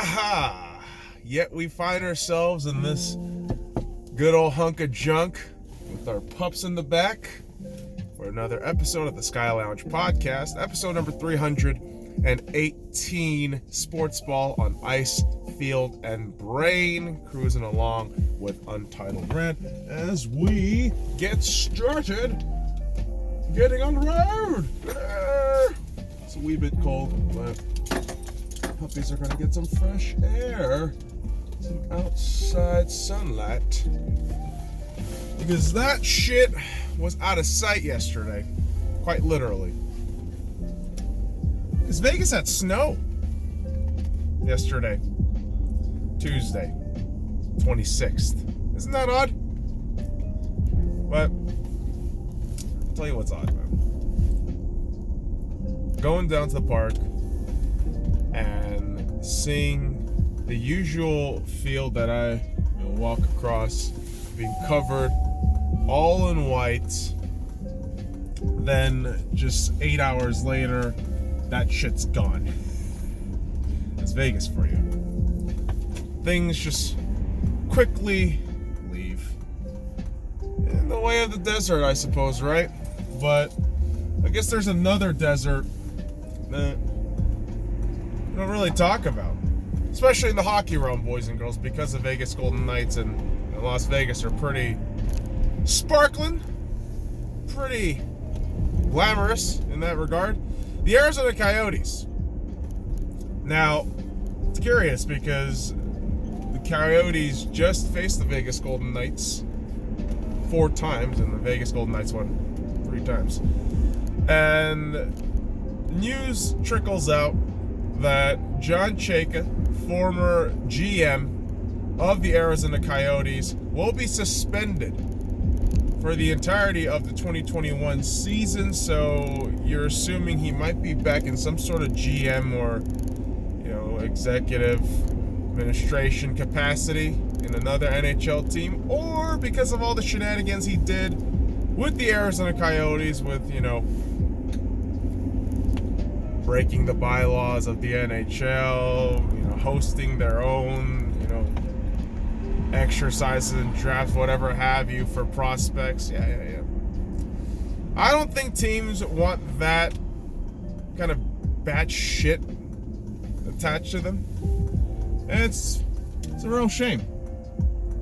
Aha! Yet we find ourselves in this good old hunk of junk with our pups in the back for another episode of the Sky Lounge podcast, episode number 318, Sportsball on Ice, Field, and Brain, cruising along with Untitled Rant as we get started getting on the road. It's a wee bit cold, but puppies are going to get some fresh air, some outside sunlight, because that shit was out of sight yesterday, quite literally. Because Vegas had snow yesterday, Tuesday, 26th. Isn't that odd? But I'll tell you what's odd, man. Going down to the park and seeing the usual field that I walk across being covered all in white, then just 8 hours later, that shit's gone. That's Vegas for you. Things just quickly leave. In the way of the desert, I suppose, right? But I guess there's another desert that we don't really talk about, especially in the hockey realm, boys and girls, because the Vegas Golden Knights and Las Vegas are pretty sparkling, pretty glamorous in that regard. The Arizona Coyotes. Now, it's curious because the Coyotes just faced the Vegas Golden Knights 4 times, and the Vegas Golden Knights won 3 times. And news trickles out that John Chayka, former GM of the Arizona Coyotes, will be suspended for the entirety of the 2021 season. So you're assuming he might be back in some sort of GM or, executive administration capacity in another NHL team, or because of all the shenanigans he did with the Arizona Coyotes with, breaking the bylaws of the NHL, hosting their own, exercises and drafts, whatever have you, for prospects. Yeah. I don't think teams want that kind of bad shit attached to them. And it's a real shame.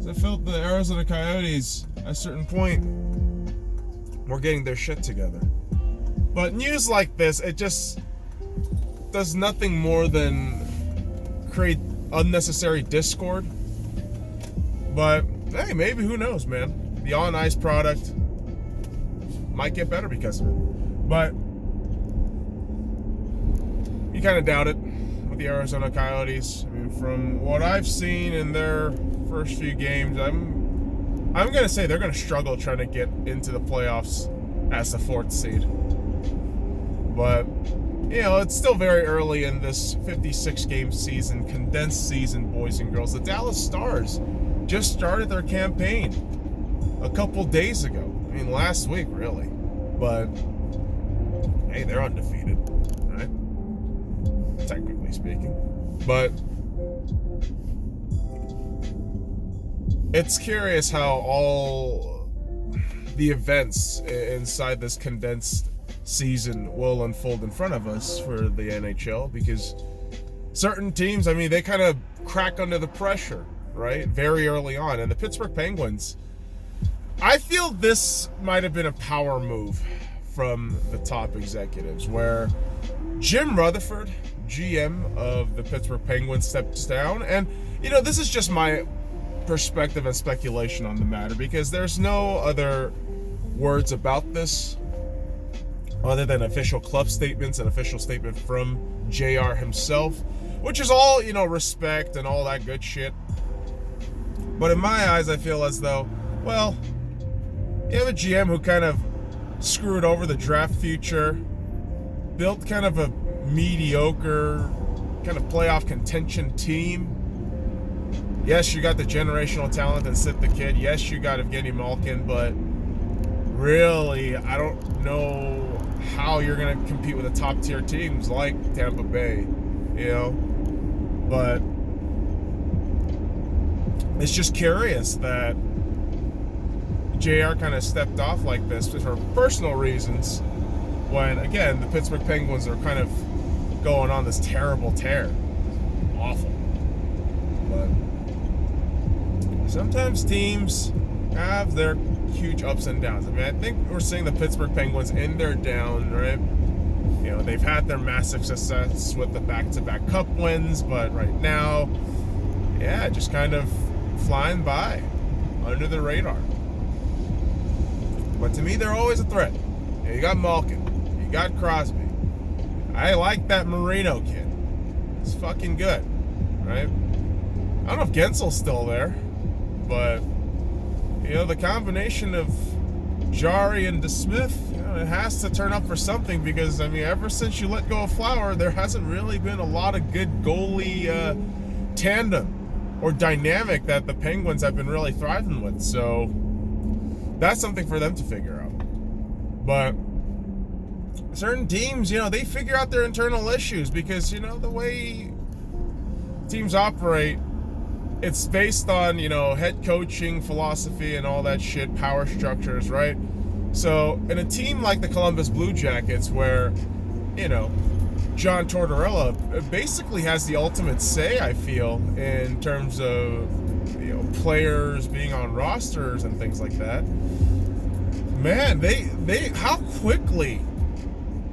I felt the Arizona Coyotes, at a certain point, were getting their shit together. But news like this, it just does nothing more than create unnecessary discord. But hey, maybe, who knows, man? The on-ice product might get better because of it. But you kind of doubt it with the Arizona Coyotes. I mean, from what I've seen in their first few games, I'm gonna say they're gonna struggle trying to get into the playoffs as the 4th seed. But it's still very early in this 56-game season, condensed season, boys and girls. The Dallas Stars just started their campaign a couple days ago. I mean, last week, really. But, hey, they're undefeated, right? Technically speaking. But it's curious how all the events inside this condensed season will unfold in front of us for the NHL, because certain teams, they kind of crack under the pressure, right, very early on. And the Pittsburgh Penguins, I feel this might have been a power move from the top executives, where Jim Rutherford, GM of the Pittsburgh Penguins, steps down. And this is just my perspective and speculation on the matter, because there's no other words about this other than official club statements, an official statement from JR himself, which is all, respect and all that good shit. But in my eyes, I feel as though, well, you have a GM who kind of screwed over the draft future, built kind of a mediocre, kind of playoff contention team. Yes, you got the generational talent and Sid the Kid. Yes, you got Evgeny Malkin, but really, I don't know how you're going to compete with the top tier teams like Tampa Bay, But it's just curious that JR kind of stepped off like this for personal reasons when, again, the Pittsburgh Penguins are kind of going on this terrible tear. Awful. But sometimes teams have their huge ups and downs. I mean, I think we're seeing the Pittsburgh Penguins in their down, right? You know, they've had their massive success with the back-to-back cup wins, but right now, yeah, just kind of flying by under the radar. But to me, they're always a threat. You got Malkin, you got Crosby. I like that Marino kid. He's fucking good, right? I don't know if Gensel's still there, but you know, the combination of Jari and DeSmith, you know, it has to turn up for something because, I mean, ever since you let go of Flower, there hasn't really been a lot of good goalie tandem or dynamic that the Penguins have been really thriving with. So that's something for them to figure out. But certain teams, you know, they figure out their internal issues because, you know, the way teams operate, it's based on, you know, head coaching philosophy and all that shit, power structures, right? So in a team like the Columbus Blue Jackets where, you know, John Tortorella basically has the ultimate say, I feel, in terms of, you know, players being on rosters and things like that. Man, they how quickly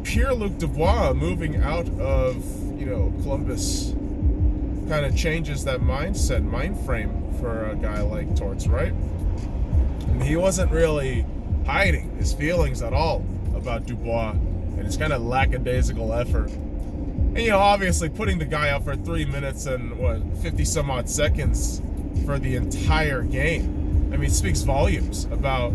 Pierre-Luc Dubois moving out of, you know, Columbus kind of changes that mindset, mind frame for a guy like Torts, right? And he wasn't really hiding his feelings at all about Dubois and his kind of lackadaisical effort. And, you know, obviously putting the guy out for 3 minutes and, 50 some odd seconds for the entire game, I mean, it speaks volumes about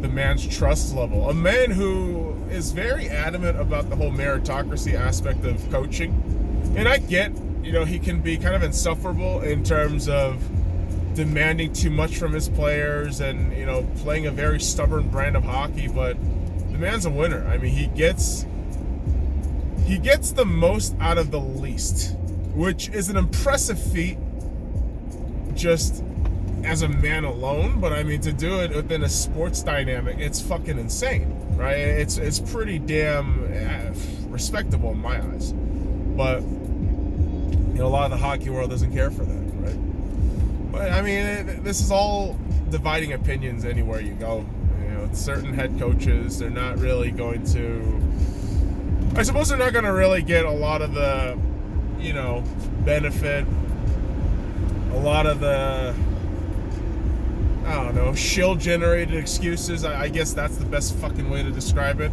the man's trust level. A man who is very adamant about the whole meritocracy aspect of coaching. And I get, you know, he can be kind of insufferable in terms of demanding too much from his players and, you know, playing a very stubborn brand of hockey, but the man's a winner. I mean, he gets the most out of the least, which is an impressive feat just as a man alone, but I mean, to do it within a sports dynamic, it's fucking insane, right? It's pretty damn respectable in my eyes. But, you know, a lot of the hockey world doesn't care for that, right? But, I mean, this is all dividing opinions anywhere you go. You know, certain head coaches, they're not really going to... I suppose they're not going to really get a lot of the, you know, benefit, a lot of the... I don't know, shield-generated excuses. I guess that's the best fucking way to describe it.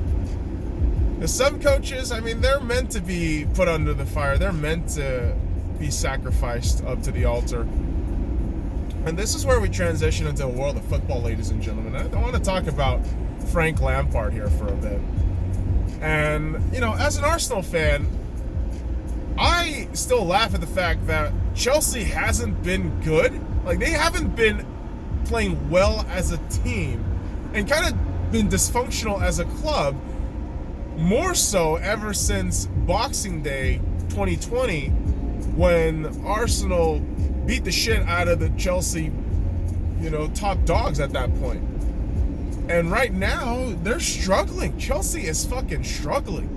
Some coaches, I mean, they're meant to be put under the fire. They're meant to be sacrificed up to the altar. And this is where we transition into a world of football, ladies and gentlemen. I want to talk about Frank Lampard here for a bit. And, you know, as an Arsenal fan, I still laugh at the fact that Chelsea hasn't been good. Like, they haven't been playing well as a team and kind of been dysfunctional as a club, more so ever since Boxing Day 2020, when Arsenal beat the shit out of the Chelsea, you know, top dogs at that point. And right now, they're struggling. Chelsea is fucking struggling.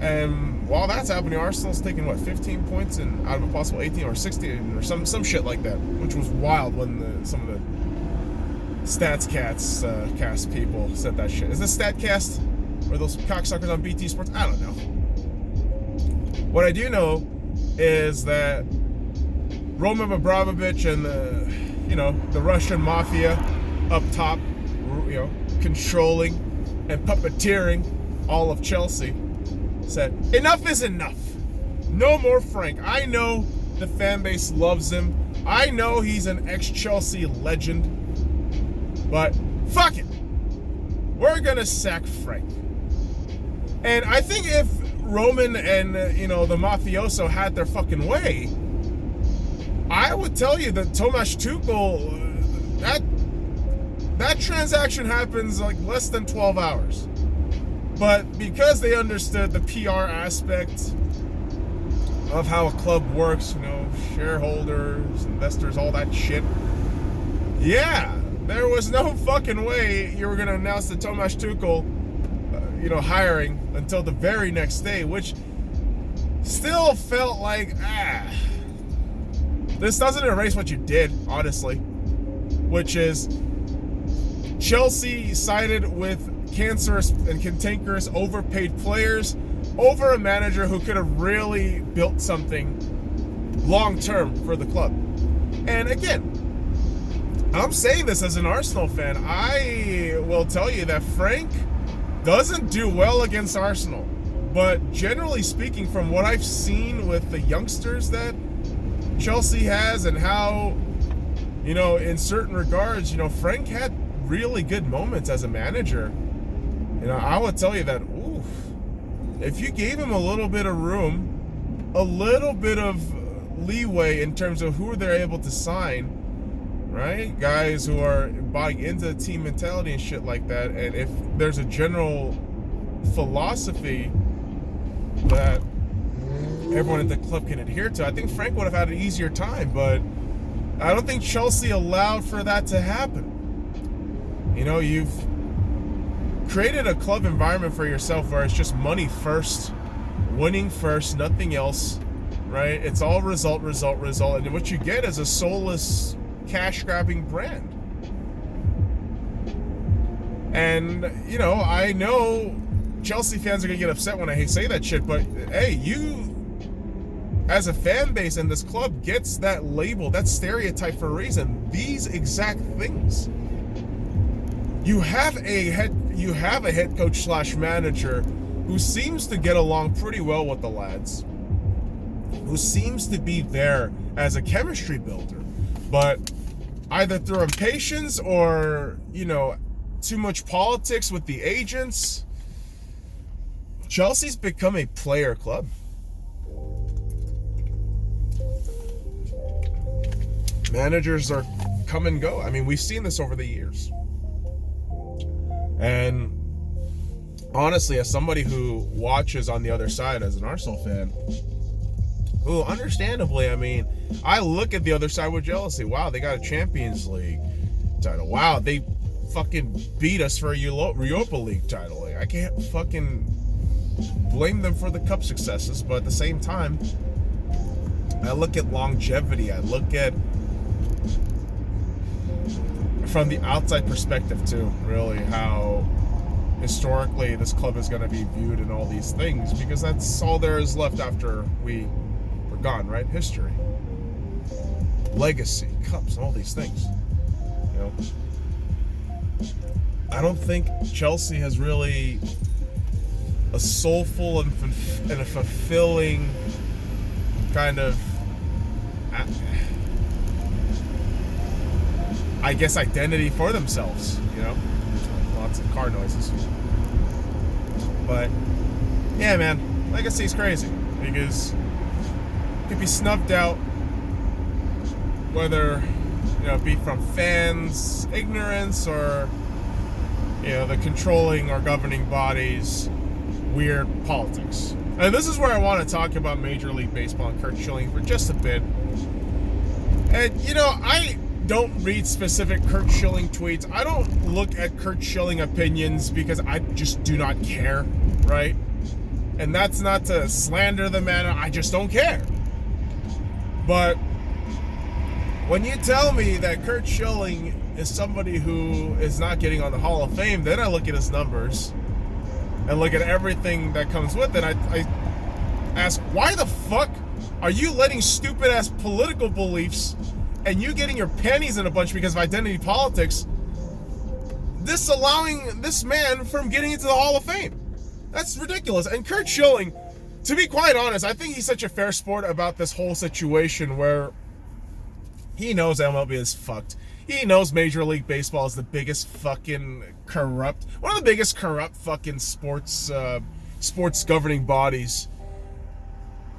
And while that's happening, Arsenal's taking, 15 points out of a possible 18 or 16 or some shit like that, which was wild when some of the StatsCast cast people said that shit. Is this StatCast? Or those cocksuckers on BT Sports? I don't know. What I do know is that Roman Abramovich and the Russian mafia up top, you know, controlling and puppeteering all of Chelsea, said, enough is enough. No more Frank. I know the fan base loves him. I know he's an ex-Chelsea legend. But fuck it. We're going to sack Frank. And I think if Roman and, the mafioso had their fucking way, I would tell you that Tomáš Tuchel, that transaction happens like less than 12 hours. But because they understood the PR aspect of how a club works, shareholders, investors, all that shit. Yeah, there was no fucking way you were going to announce the Tomáš Tuchel, hiring until the very next day, which still felt like, this doesn't erase what you did, honestly, which is Chelsea sided with cancerous and cantankerous overpaid players over a manager who could have really built something long-term for the club. And again, I'm saying this as an Arsenal fan. I will tell you that Frank doesn't do well against Arsenal. But generally speaking, from what I've seen with the youngsters that Chelsea has and how, in certain regards, Frank had really good moments as a manager. I would tell you that, if you gave him a little bit of room, a little bit of leeway in terms of who they're able to sign, right? Guys who are buying into the team mentality and shit like that. And if there's a general philosophy that everyone at the club can adhere to, I think Frank would have had an easier time. But I don't think Chelsea allowed for that to happen. You've created a club environment for yourself where it's just money first, winning first, nothing else, right? It's all result. And what you get is a soulless, cash-grabbing brand. And, I know Chelsea fans are going to get upset when I say that shit, but hey, you, as a fan base in this club, gets that label, that stereotype for a reason. These exact things. You have a head coach / manager who seems to get along pretty well with the lads, who seems to be there as a chemistry builder, but either through impatience or, too much politics with the agents, Chelsea's become a player club. Managers are come and go. I mean, we've seen this over the years. And honestly, as somebody who watches on the other side as an Arsenal fan, who understandably, I look at the other side with jealousy. Wow, they got a Champions League title. Wow, they fucking beat us for a Europa League title. Like, I can't fucking blame them for the cup successes, but at the same time, I look at longevity. I look at from the outside perspective too, really, how historically this club is going to be viewed and all these things, because that's all there is left after we were gone, right? History, legacy, cups, all these things. I don't think Chelsea has really a soulful and a fulfilling kind of, I guess, identity for themselves, lots of car noises. But yeah, man, legacy is crazy because it could be snuffed out, whether it be from fans' ignorance or the controlling or governing bodies' weird politics. And this is where I want to talk about Major League Baseball and Curt Schilling for just a bit. And I don't read specific Curt Schilling tweets. I don't look at Curt Schilling opinions because I just do not care, right? And that's not to slander the man. I just don't care. But when you tell me that Curt Schilling is somebody who is not getting on the Hall of Fame, then I look at his numbers and look at everything that comes with it. I ask, why the fuck are you letting stupid ass political beliefs and you getting your panties in a bunch because of identity politics disallowing this man from getting into the Hall of Fame? That's ridiculous. And Curt Schilling, to be quite honest, I think he's such a fair sport about this whole situation where he knows MLB is fucked. He knows Major League Baseball is the biggest fucking corrupt, one of the biggest corrupt fucking sports governing bodies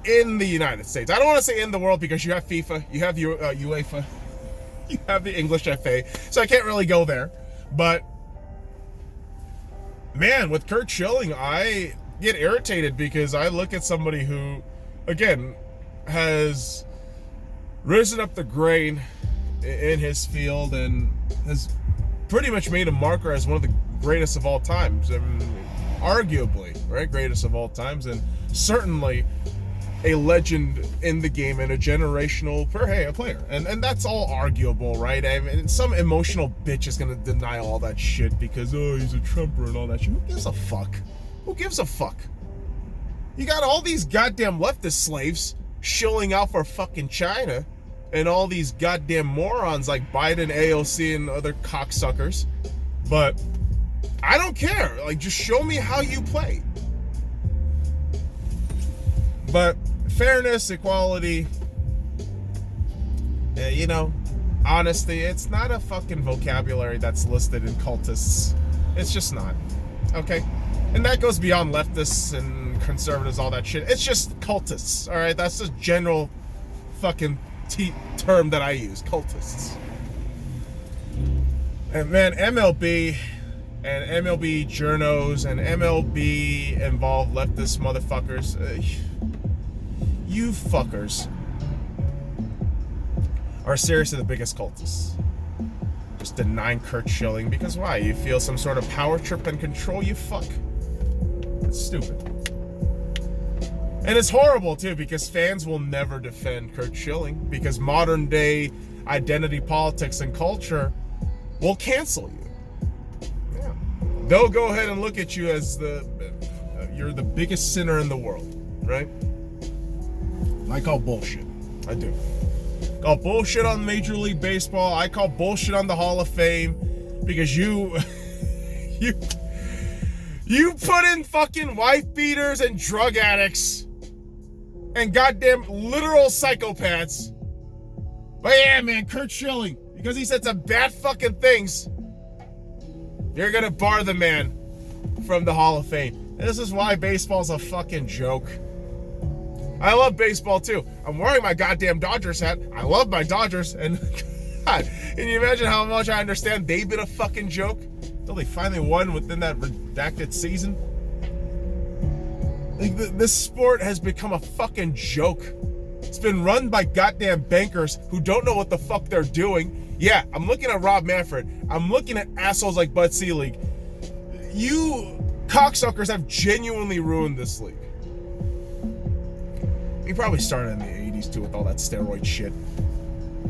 in the United States. I don't want to say in the world because you have FIFA, you have UEFA, you have the English FA, so I can't really go there. But man, with Curt Schilling, I get irritated because I look at somebody who, again, has risen up the grade in his field and has pretty much made a marker as one of the greatest of all times. I mean, arguably, right, greatest of all times, and certainly a legend in the game and a generational player. And that's all arguable, right? I mean, some emotional bitch is gonna deny all that shit because, oh, he's a Trumper and all that shit. Who gives a fuck? Who gives a fuck? You got all these goddamn leftist slaves shilling out for fucking China, and all these goddamn morons like Biden, AOC, and other cocksuckers. But I don't care. Like, just show me how you play. But fairness, equality, honesty, it's not a fucking vocabulary that's listed in cultists. It's just not. Okay? And that goes beyond leftists and conservatives, all that shit. It's just cultists, all right? That's the general fucking term that I use, cultists. And man, MLB and MLB journos and MLB involved leftist motherfuckers, you fuckers are seriously the biggest cultists. Just denying Curt Schilling because why? You feel some sort of power trip and control? You fuck. It's stupid. And it's horrible too because fans will never defend Curt Schilling because modern day identity politics and culture will cancel you. Yeah. They'll go ahead and look at you as you're the biggest sinner in the world, right? I call bullshit. I do. Call bullshit on Major League Baseball. I call bullshit on the Hall of Fame because you put in fucking wife beaters and drug addicts and goddamn literal psychopaths. But yeah, man, Curt Schilling, because he said some bad fucking things, you're gonna bar the man from the Hall of Fame. This is why baseball's a fucking joke. I love baseball too. I'm wearing my goddamn Dodgers hat. I love my Dodgers, and God, can you imagine how much I understand they've been a fucking joke until they finally won within that redacted season? Like, this sport has become a fucking joke. It's been run by goddamn bankers who don't know what the fuck they're doing. Yeah, I'm looking at Rob Manfred. I'm looking at assholes like Bud Selig. You cocksuckers have genuinely ruined this league. He probably started in the 80s too with all that steroid shit.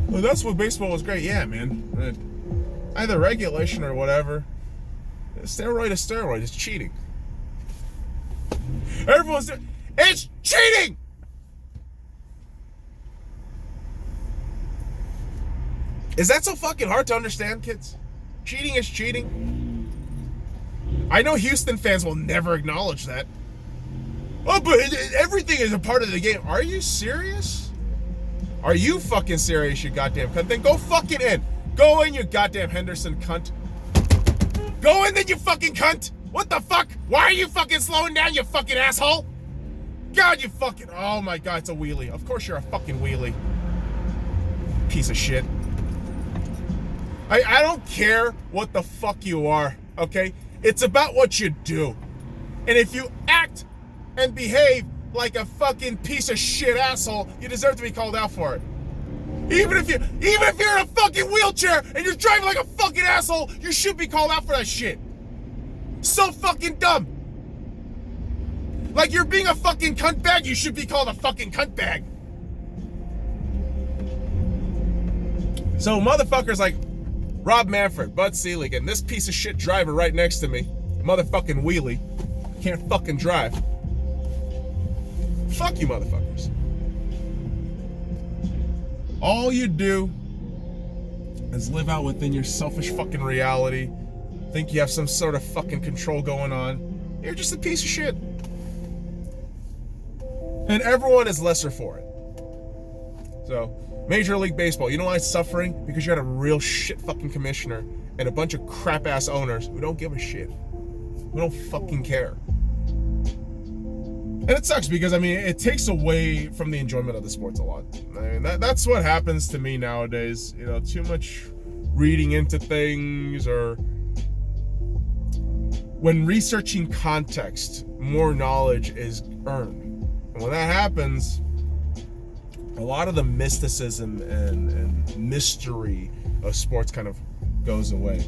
Well, that's what baseball was great. Yeah, man. Either regulation or whatever. Steroid is steroid. It's cheating. Everyone's doing... It's cheating! Is that so fucking hard to understand, kids? Cheating is cheating. I know Houston fans will never acknowledge that. Oh, but everything is a part of the game. Are you serious? Are you fucking serious, you goddamn cunt? Then go fucking in. Go in, you goddamn Henderson cunt. Go in then, you fucking cunt. What the fuck? Why are you fucking slowing down, you fucking asshole? God, you fucking... Oh my God, it's a wheelie. Of course you're a fucking wheelie. Piece of shit. I don't care what the fuck you are, okay? It's about what you do. And if you act and behave like a fucking piece of shit asshole, you deserve to be called out for it. Even if you're in a fucking wheelchair and you're driving like a fucking asshole, you should be called out for that shit. So fucking dumb. Like you're being a fucking cunt bag, you should be called a fucking cunt bag. So motherfuckers like Rob Manfred, Bud Selig, and this piece of shit driver right next to me, motherfucking wheelie, can't fucking drive. Fuck you motherfuckers. All you do is live out within your selfish fucking reality, think you have some sort of fucking control going on. You're just a piece of shit. And everyone is lesser for it. So, Major League Baseball, you know why it's suffering? Because you had a real shit fucking commissioner and a bunch of crap ass owners who don't give a shit. Who don't fucking care. And it sucks because, I mean, it takes away from the enjoyment of the sports a lot. I mean, that's what happens to me nowadays. You know, too much reading into things, or when researching context, more knowledge is earned. And when that happens, a lot of the mysticism and mystery of sports kind of goes away.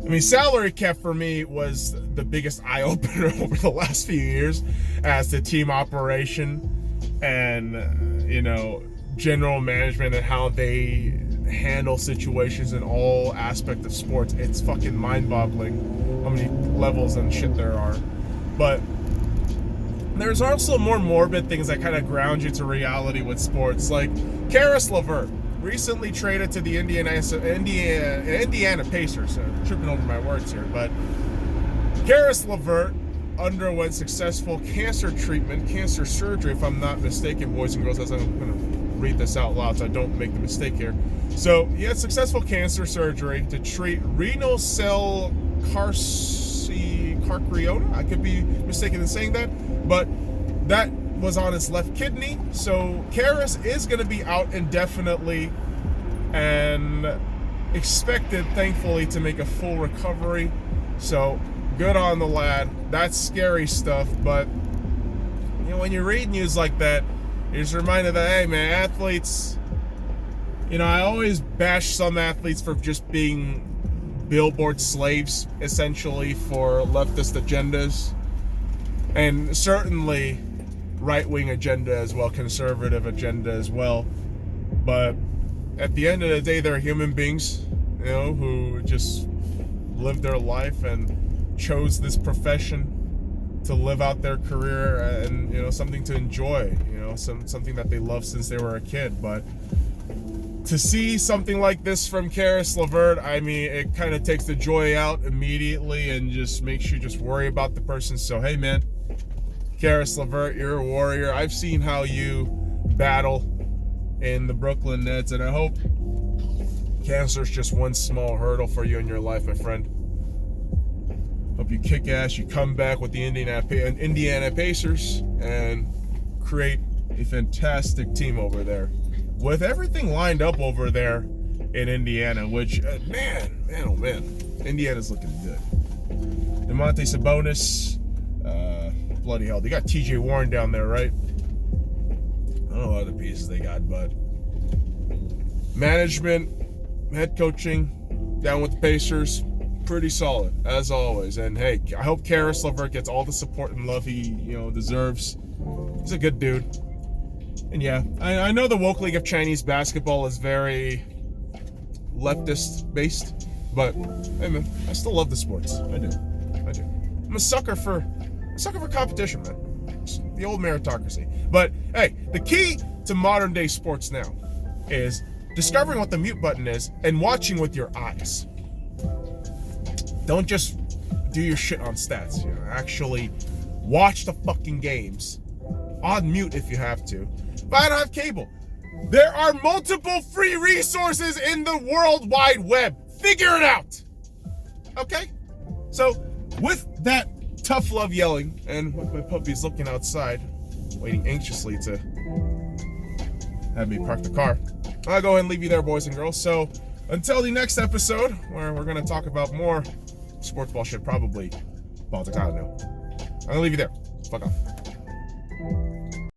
I mean, salary cap for me was the biggest eye-opener over the last few years as the team operation and, general management and how they handle situations in all aspects of sports. It's fucking mind-boggling how many levels and shit there are. But there's also more morbid things that kind of ground you to reality with sports, like Caris LeVert recently traded to the Indiana Pacers. Tripping over my words here, but Caris LeVert underwent successful cancer surgery, if I'm not mistaken, boys and girls, as I'm going to read this out loud so I don't make the mistake here. So he had successful cancer surgery to treat renal cell carcinoma. I could be mistaken in saying that, but that was on his left kidney. So Caris is going to be out indefinitely and expected, thankfully, to make a full recovery. So good on the lad. That's scary stuff, but when you read news like that, you're just reminded that, hey man, athletes, I always bash some athletes for just being billboard slaves, essentially, for leftist agendas, and certainly right-wing agenda as well, conservative agenda as well. But at the end of the day, they're human beings, who just lived their life and chose this profession to live out their career and, something to enjoy, something that they loved since they were a kid. But to see something like this from Caris LeVert, I mean, it kind of takes the joy out immediately and just makes you just worry about the person. So, hey man, Caris LeVert, you're a warrior. I've seen how you battle in the Brooklyn Nets, and I hope cancer's just one small hurdle for you in your life, my friend. Hope you kick ass, you come back with the Indiana Pacers and create a fantastic team over there. With everything lined up over there in Indiana, which, man, oh man, Indiana's looking good. DeMonte Sabonis, bloody hell, they got TJ Warren down there, right? I don't know what other pieces they got, but management, head coaching, down with the Pacers, pretty solid, as always. And hey, I hope Caris LeVert gets all the support and love he, deserves. He's a good dude. And yeah, I know the woke league of Chinese basketball is very leftist based, but hey man, I still love the sports. I do. I'm a sucker for competition, man. It's the old meritocracy. But hey, the key to modern day sports now is discovering what the mute button is and watching with your eyes. Don't just do your shit on stats. Actually watch the fucking games on mute if you have to. But I don't have cable. There are multiple free resources in the World Wide Web. Figure it out. Okay? So, with that tough love yelling, and with my puppies looking outside, waiting anxiously to have me park the car, I'll go ahead and leave you there, boys and girls. So, until the next episode, where we're going to talk about more sports ball shit, probably politics, I don't know. I'm going to leave you there. Fuck off.